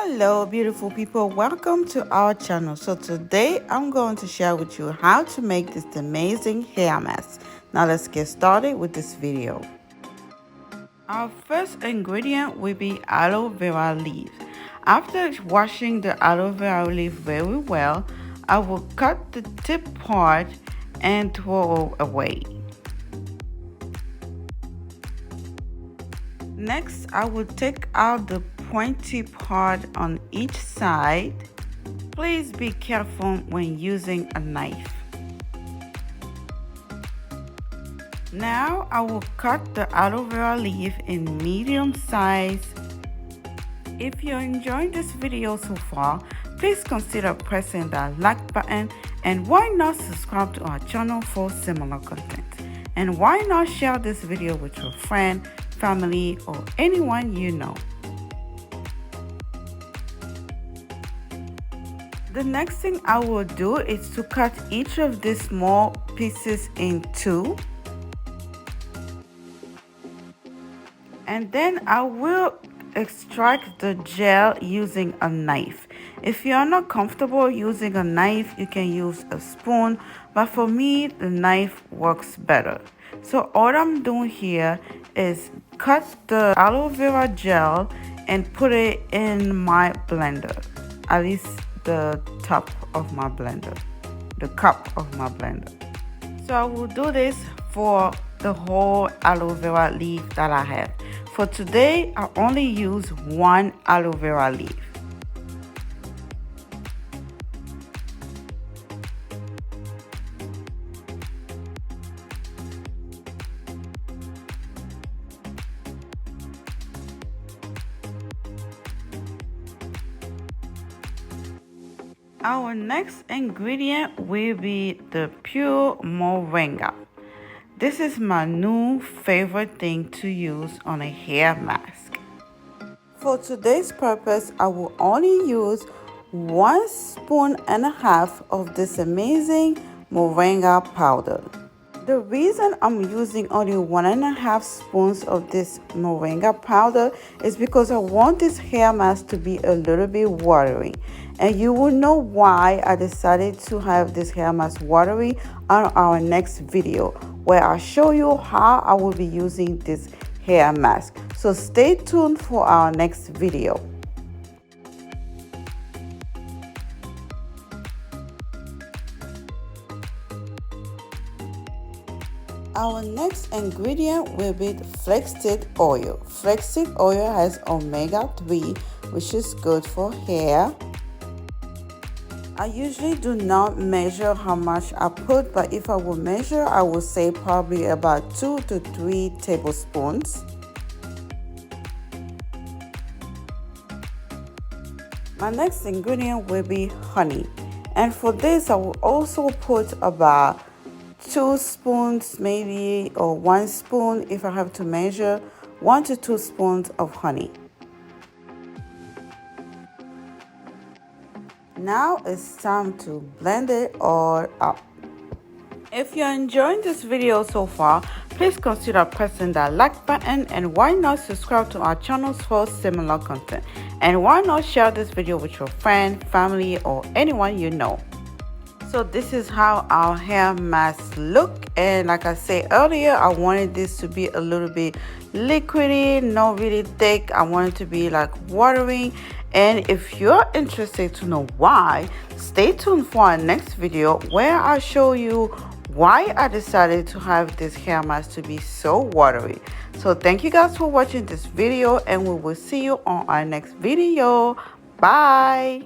Hello beautiful people, welcome to our channel. So today I'm going to share with you how to make this amazing hair mask. Now let's get started with this video. Our first ingredient will be aloe vera leaves. After washing the aloe vera leaf very well, I will cut the tip part and throw away. Next, I will take out the pointy part on each side. Please be careful when using a knife. Now I will cut the aloe vera leaf in medium size. If you're enjoying this video so far, please consider pressing that like button, and why not subscribe to our channel for similar content, and why not share this video with your friend, family, or anyone you know. The next thing I will do is to cut each of these small pieces in two, and then I will extract the gel using a knife. If you're not comfortable using a knife, you can use a spoon, but for me the knife works better. So all I'm doing here is cut the aloe vera gel and put it in my blender, at least the top of my blender, the cup of my blender. So I will do this for the whole aloe vera leaf that I have. For today, I only use one aloe vera leaf. Our next ingredient will be the pure moringa. This is my new favorite thing to use on a hair mask. For today's purpose, I will only use 1.5 spoons of this amazing moringa powder. The reason I'm using only 1.5 spoons of this moringa powder is because I want this hair mask to be a little bit watery. And you will know why I decided to have this hair mask watery on our next video, where I show you how I will be using this hair mask. So stay tuned for our next video. Our next ingredient will be flaxseed oil. Flaxseed oil has omega-3, which is good for hair. I usually do not measure how much I put, but if I will measure, I will say probably about 2 to 3 tablespoons. My next ingredient will be honey. And for this, I will also put about 2 spoons maybe, or 1 spoon if I have to measure, 1 to 2 spoons of honey. Now it's time to blend it all up. If you're enjoying this video so far, please consider pressing that like button, and why not subscribe to our channels for similar content, and why not share this video with your friend, family, or anyone you know. So this is how our hair masks look, and like I said earlier, I wanted this to be a little bit liquidy, not really thick. I want it to be like watery. And if you're interested to know why, stay tuned for our next video, where I show you why I decided to have this hair mask to be so watery. So thank you guys for watching this video, and we will see you on our next video. Bye.